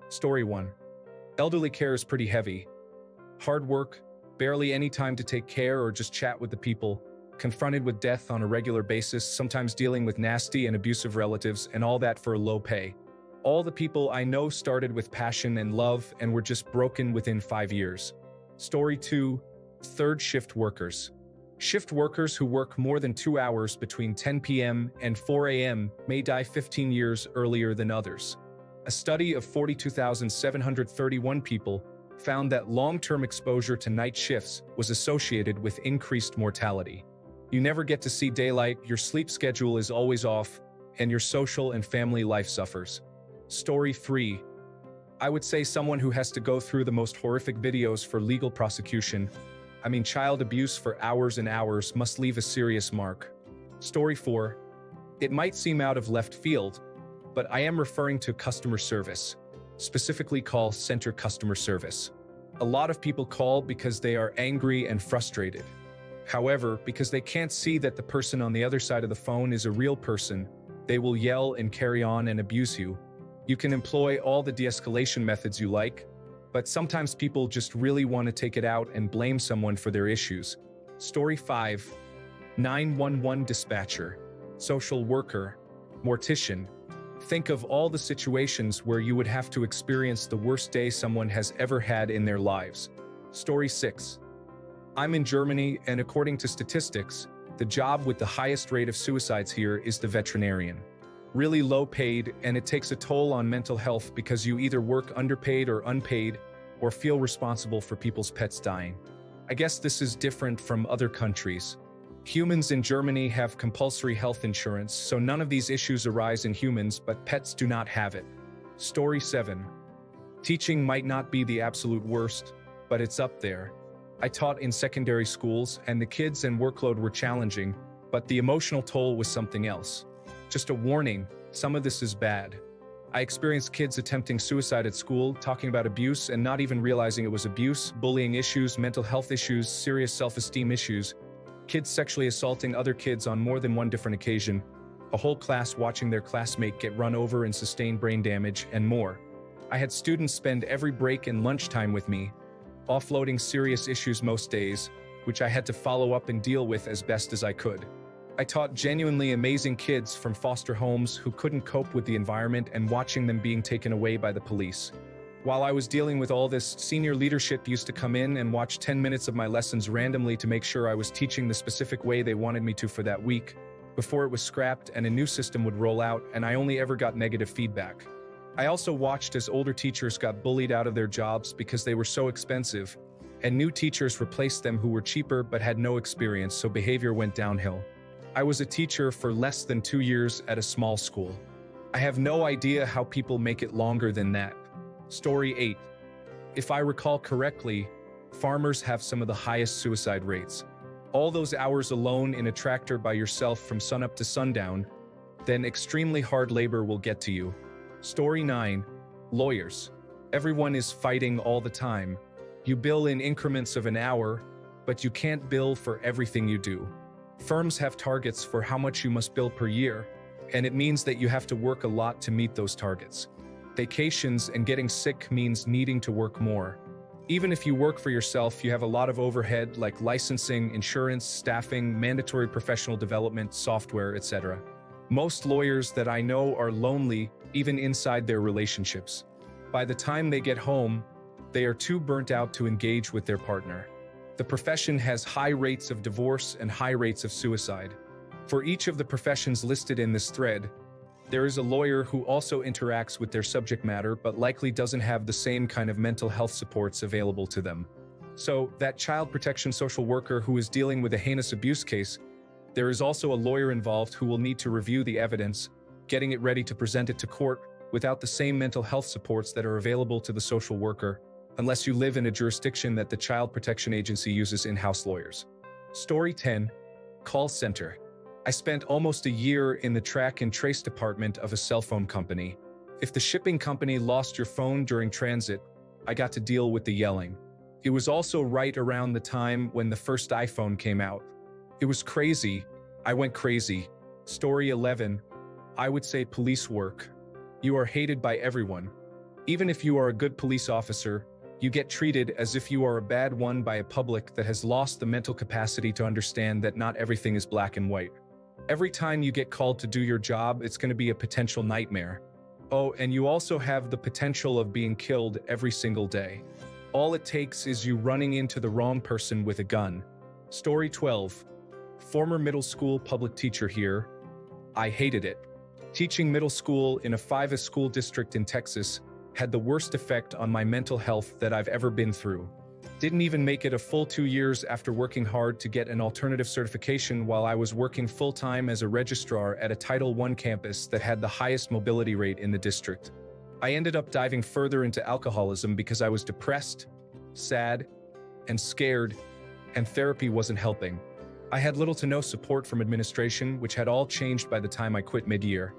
Story 1. Elderly care is pretty heavy. Hard work, barely any time to take care or just chat with the people, confronted with death on a regular basis, sometimes dealing with nasty and abusive relatives, and all that for low pay. All the people I know started with passion and love and were just broken within 5 years. Story 2. Third shift workers. Shift workers who work more than 2 hours between 10 p.m. and 4 a.m. may die 15 years earlier than others. A study of 42,731 people found that long-term exposure to night shifts was associated with increased mortality. You never get to see daylight, your sleep schedule is always off, and your social and family life suffers. Story 3. I would say someone who has to go through the most horrific videos for legal prosecution. Child abuse for hours and hours must leave a serious mark. Story 4. It might seem out of left field, but I am referring to customer service, specifically call center customer service. A lot of people call because they are angry and frustrated. However, because they can't see that the person on the other side of the phone is a real person, they will yell and carry on and abuse you. You can employ all the de-escalation methods you like, but sometimes people just really want to take it out and blame someone for their issues. Story 5. 911 dispatcher, social worker, mortician. Think of all the situations where you would have to experience the worst day someone has ever had in their lives. Story 6. I'm in Germany, and according to statistics, the job with the highest rate of suicides here is the veterinarian. Really low paid, and it takes a toll on mental health because you either work underpaid or unpaid, or feel responsible for people's pets dying. I guess this is different from other countries. Humans in Germany have compulsory health insurance, so none of these issues arise in humans, but pets do not have it. Story 7. Teaching might not be the absolute worst, but it's up there. I taught in secondary schools, and the kids and workload were challenging, but the emotional toll was something else. Just a warning, some of this is bad. I experienced kids attempting suicide at school, talking about abuse and not even realizing it was abuse, bullying issues, mental health issues, serious self-esteem issues, kids sexually assaulting other kids on more than one different occasion, a whole class watching their classmate get run over and sustain brain damage, and more. I had students spend every break and lunchtime with me, offloading serious issues most days, which I had to follow up and deal with as best as I could. I taught genuinely amazing kids from foster homes who couldn't cope with the environment and watching them being taken away by the police. While I was dealing with all this, senior leadership used to come in and watch 10 minutes of my lessons randomly to make sure I was teaching the specific way they wanted me to for that week, before it was scrapped and a new system would roll out, and I only ever got negative feedback. I also watched as older teachers got bullied out of their jobs because they were so expensive, and new teachers replaced them who were cheaper but had no experience, so behavior went downhill. I was a teacher for less than 2 years at a small school. I have no idea how people make it longer than that. Story 8. If I recall correctly, farmers have some of the highest suicide rates. All those hours alone in a tractor by yourself from sunup to sundown, then extremely hard labor will get to you. Story 9. Lawyers. Everyone is fighting all the time. You bill in increments of an hour, but you can't bill for everything you do. Firms have targets for how much you must bill per year, and it means that you have to work a lot to meet those targets. Vacations and getting sick means needing to work more. Even if you work for yourself, you have a lot of overhead like licensing, insurance, staffing, mandatory professional development, software, etc. Most lawyers that I know are lonely, even inside their relationships. By the time they get home, they are too burnt out to engage with their partner. The profession has high rates of divorce and high rates of suicide. For each of the professions listed in this thread, there is a lawyer who also interacts with their subject matter but likely doesn't have the same kind of mental health supports available to them. So, that child protection social worker who is dealing with a heinous abuse case, there is also a lawyer involved who will need to review the evidence, getting it ready to present it to court without the same mental health supports that are available to the social worker, unless you live in a jurisdiction that the Child Protection Agency uses in-house lawyers. Story 10. Call center. I spent almost a year in the track and trace department of a cell phone company. If the shipping company lost your phone during transit, I got to deal with the yelling. It was also right around the time when the first iPhone came out. It was crazy. I went crazy. Story 11. I would say police work. You are hated by everyone. Even if you are a good police officer, you get treated as if you are a bad one by a public that has lost the mental capacity to understand that not everything is black and white. Every time you get called to do your job, it's going to be a potential nightmare. Oh, and you also have the potential of being killed every single day. All it takes is you running into the wrong person with a gun. Story 12. Former middle school public teacher here. I hated it. Teaching middle school in a 5A school district in Texas had the worst effect on my mental health that I've ever been through. Didn't even make it a full 2 years after working hard to get an alternative certification while I was working full-time as a registrar at a Title I campus that had the highest mobility rate in the district. I ended up diving further into alcoholism because I was depressed, sad, and scared, and therapy wasn't helping. I had little to no support from administration, which had all changed by the time I quit mid-year.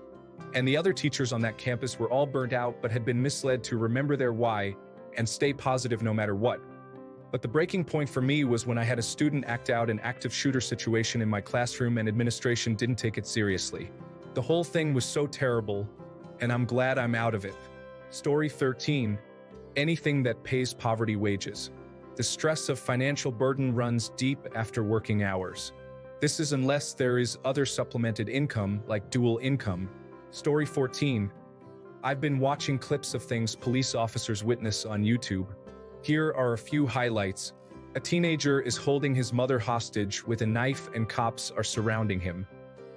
And the other teachers on that campus were all burnt out but had been misled to remember their why and stay positive no matter what. But the breaking point for me was when I had a student act out an active shooter situation in my classroom and administration didn't take it seriously. The whole thing was so terrible, and I'm glad I'm out of it. Story 13. Anything that pays poverty wages. The stress of financial burden runs deep after working hours. This is unless there is other supplemented income like dual income. Story 14. I've been watching clips of things police officers witness on YouTube. Here are a few highlights. A teenager is holding his mother hostage with a knife and cops are surrounding him.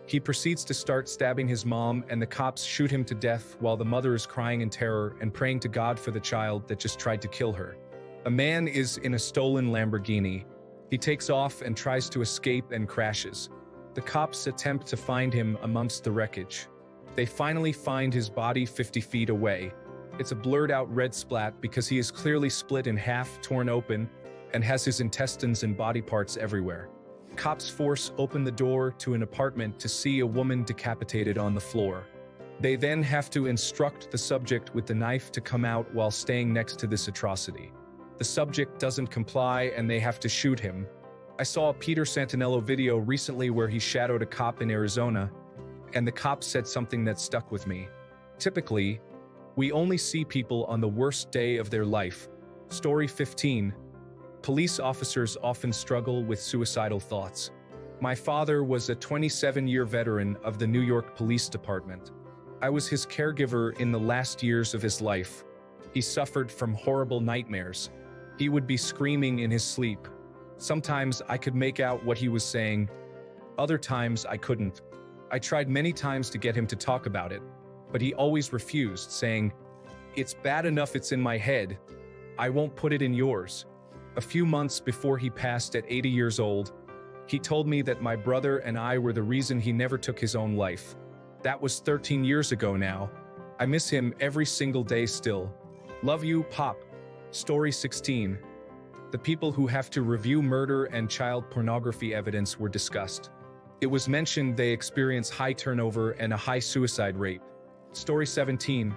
He proceeds to start stabbing his mom and the cops shoot him to death while the mother is crying in terror and praying to God for the child that just tried to kill her. A man is in a stolen Lamborghini. He takes off and tries to escape and crashes. The cops attempt to find him amongst the wreckage. They finally find his body 50 feet away. It's a blurred out red splat because he is clearly split in half, torn open, and has his intestines and body parts everywhere. Cops force open the door to an apartment to see a woman decapitated on the floor. They then have to instruct the subject with the knife to come out while staying next to this atrocity. The subject doesn't comply and they have to shoot him. I saw a Peter Santinello video recently where he shadowed a cop in Arizona, and the cop said something that stuck with me. Typically, we only see people on the worst day of their life. Story 15. Police officers often struggle with suicidal thoughts. My father was a 27-year veteran of the New York Police Department. I was his caregiver in the last years of his life. He suffered from horrible nightmares. He would be screaming in his sleep. Sometimes I could make out what he was saying. Other times I couldn't. I tried many times to get him to talk about it, but he always refused, saying, "It's bad enough it's in my head. I won't put it in yours." A few months before he passed at 80 years old, he told me that my brother and I were the reason he never took his own life. That was 13 years ago now. I miss him every single day still. Love you, Pop. Story 16. The people who have to review murder and child pornography evidence were discussed. It was mentioned they experience high turnover and a high suicide rate. Story 17.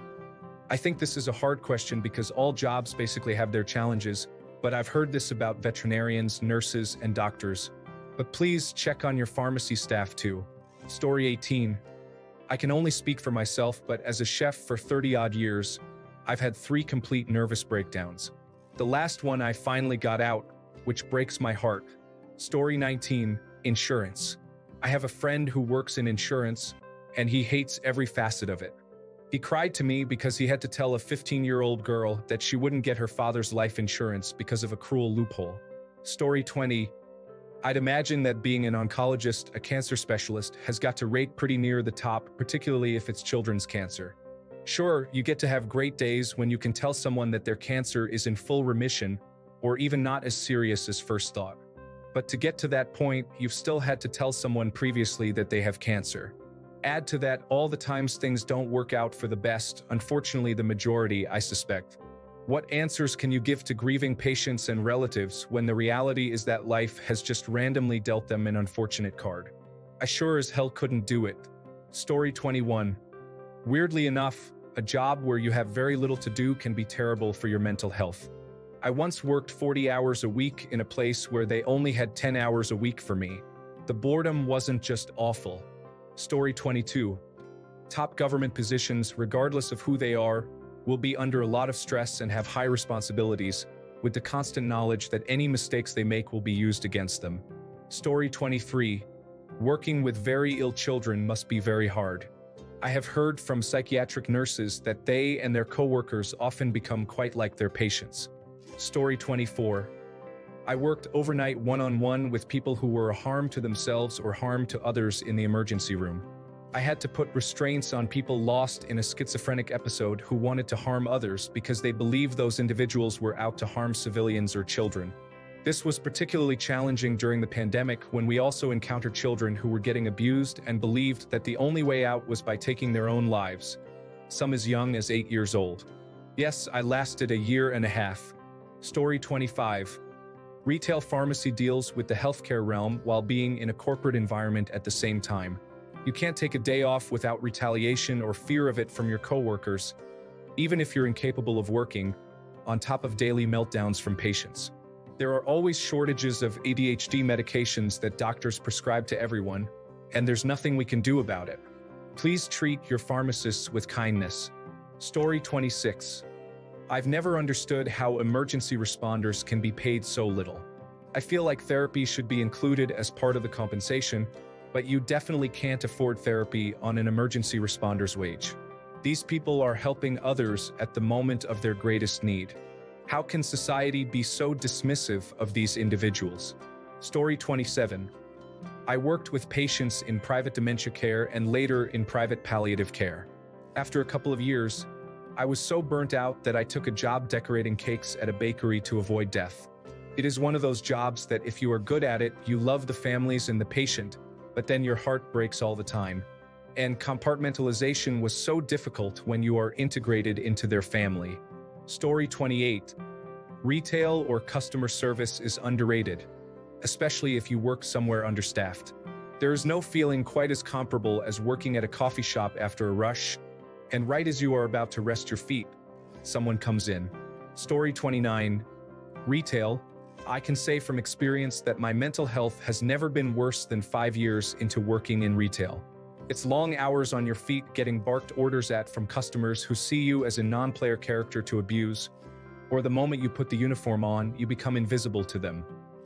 I think this is a hard question because all jobs basically have their challenges, but I've heard this about veterinarians, nurses, and doctors. But please check on your pharmacy staff too. Story 18. I can only speak for myself, but as a chef for 30-odd years, I've had 3 complete nervous breakdowns. The last one I finally got out, which breaks my heart. Story 19. Insurance. I have a friend who works in insurance, and he hates every facet of it. He cried to me because he had to tell a 15-year-old girl that she wouldn't get her father's life insurance because of a cruel loophole. Story 20. I'd imagine that being an oncologist, a cancer specialist, has got to rate pretty near the top, particularly if it's children's cancer. Sure, you get to have great days when you can tell someone that their cancer is in full remission, or even not as serious as first thought. But to get to that point, you've still had to tell someone previously that they have cancer. Add to that all the times things don't work out for the best, unfortunately the majority, I suspect. What answers can you give to grieving patients and relatives when the reality is that life has just randomly dealt them an unfortunate card? I sure as hell couldn't do it. Story 21. Weirdly enough, a job where you have very little to do can be terrible for your mental health. I once worked 40 hours a week in a place where they only had 10 hours a week for me. The boredom wasn't just awful. Story 22. Top government positions, regardless of who they are, will be under a lot of stress and have high responsibilities, with the constant knowledge that any mistakes they make will be used against them. Story 23. Working with very ill children must be very hard. I have heard from psychiatric nurses that they and their coworkers often become quite like their patients. Story 24. I worked overnight one-on-one with people who were a harm to themselves or harm to others in the emergency room. I had to put restraints on people lost in a schizophrenic episode who wanted to harm others because they believed those individuals were out to harm civilians or children. This was particularly challenging during the pandemic when we also encountered children who were getting abused and believed that the only way out was by taking their own lives, some as young as 8 years old. Yes, I lasted a year and a half. Story 25. Retail pharmacy deals with the healthcare realm while being in a corporate environment at the same time. You can't take a day off without retaliation or fear of it from your coworkers, even if you're incapable of working, on top of daily meltdowns from patients. There are always shortages of ADHD medications that doctors prescribe to everyone, and there's nothing we can do about it. Please treat your pharmacists with kindness. Story 26. I've never understood how emergency responders can be paid so little. I feel like therapy should be included as part of the compensation, but you definitely can't afford therapy on an emergency responder's wage. These people are helping others at the moment of their greatest need. How can society be so dismissive of these individuals? Story 27. I worked with patients in private dementia care and later in private palliative care. After a couple of years, I was so burnt out that I took a job decorating cakes at a bakery to avoid death. It is one of those jobs that if you are good at it, you love the families and the patient, but then your heart breaks all the time. And compartmentalization was so difficult when you are integrated into their family. Story 28. Retail or customer service is underrated, especially if you work somewhere understaffed. There is no feeling quite as comparable as working at a coffee shop after a rush, and right as you are about to rest your feet, someone comes in. Story 29. Retail. I can say from experience that my mental health has never been worse than 5 years into working in retail. It's long hours on your feet getting barked orders at from customers who see you as a non-player character to abuse, or the moment you put the uniform on, you become invisible to them.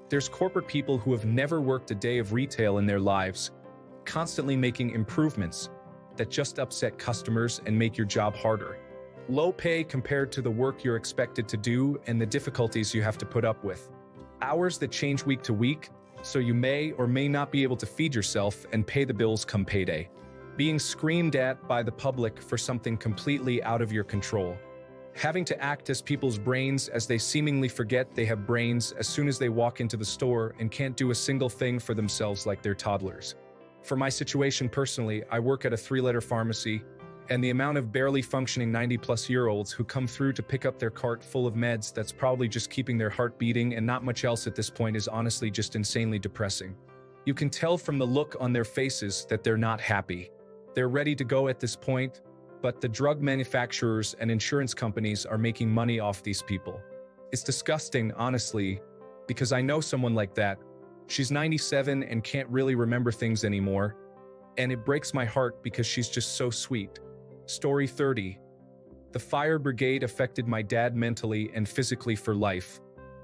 There's corporate people who have never worked a day of retail in their lives, constantly making improvements that just upset customers and make your job harder. Low pay compared to the work you're expected to do and the difficulties you have to put up with. Hours that change week to week, so you may or may not be able to feed yourself and pay the bills come payday. Being screamed at by the public for something completely out of your control. Having to act as people's brains as they seemingly forget they have brains as soon as they walk into the store and can't do a single thing for themselves like they're toddlers. For my situation personally, I work at a 3-letter pharmacy, and the amount of barely functioning 90-plus-year-olds who come through to pick up their cart full of meds that's probably just keeping their heart beating and not much else at this point is honestly just insanely depressing. You can tell from the look on their faces that they're not happy. They're ready to go at this point, but the drug manufacturers and insurance companies are making money off these people. It's disgusting, honestly, because I know someone like that. She's 97 and can't really remember things anymore, and it breaks my heart because she's just so sweet. Story 30. The fire brigade affected my dad mentally and physically for life.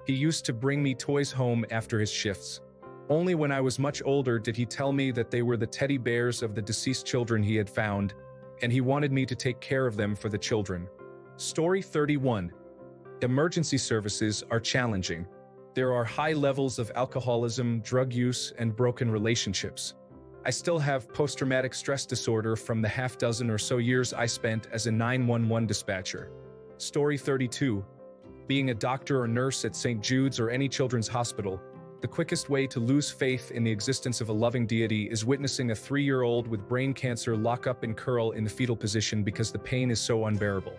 He used to bring me toys home after his shifts. Only when I was much older did he tell me that they were the teddy bears of the deceased children he had found, and he wanted me to take care of them for the children. Story 31. Emergency services are challenging. There are high levels of alcoholism, drug use, and broken relationships. I still have post-traumatic stress disorder from the half-dozen or so years I spent as a 911 dispatcher. Story 32. Being a doctor or nurse at St. Jude's or any children's hospital, the quickest way to lose faith in the existence of a loving deity is witnessing a 3-year-old with brain cancer lock up and curl in the fetal position because the pain is so unbearable.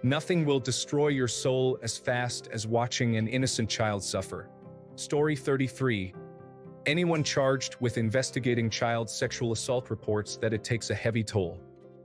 Nothing will destroy your soul as fast as watching an innocent child suffer. Story 33. Anyone charged with investigating child sexual assault reports that it takes a heavy toll.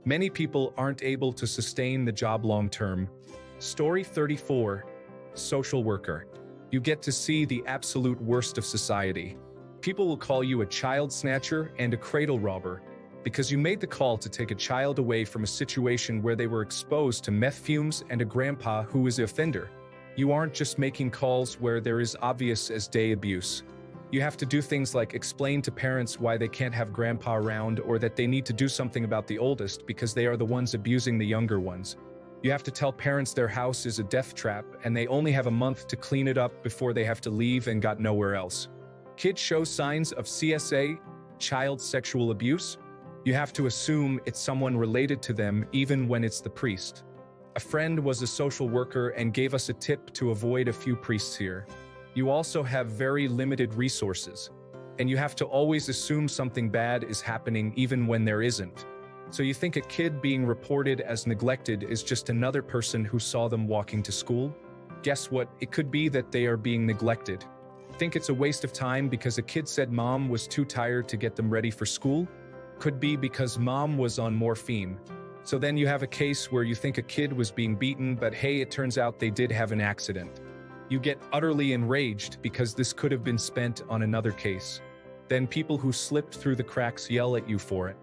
Many people aren't able to sustain the job long term. Story 34. Social worker. You get to see the absolute worst of society. People will call you a child snatcher and a cradle robber, because you made the call to take a child away from a situation where they were exposed to meth fumes and a grandpa who is the offender. You aren't just making calls where there is obvious as day abuse. You have to do things like explain to parents why they can't have grandpa around or that they need to do something about the oldest because they are the ones abusing the younger ones. You have to tell parents their house is a death trap and they only have a month to clean it up before they have to leave and got nowhere else. Kids show signs of CSA, child sexual abuse. You have to assume it's someone related to them even when it's the priest. A friend was a social worker and gave us a tip to avoid a few priests here. You also have very limited resources, and you have to always assume something bad is happening even when there isn't. So you think a kid being reported as neglected is just another person who saw them walking to school? Guess what? It could be that they are being neglected. Think it's a waste of time because a kid said mom was too tired to get them ready for school? Could be because mom was on morphine. So then you have a case where you think a kid was being beaten, but hey, it turns out they did have an accident. You get utterly enraged because this could have been spent on another case. Then people who slipped through the cracks yell at you for it.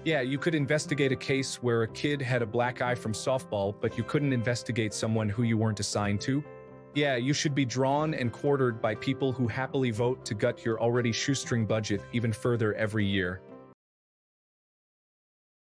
Yeah, you could investigate a case where a kid had a black eye from softball, but you couldn't investigate someone who you weren't assigned to. Yeah, you should be drawn and quartered by people who happily vote to gut your already shoestring budget even further every year.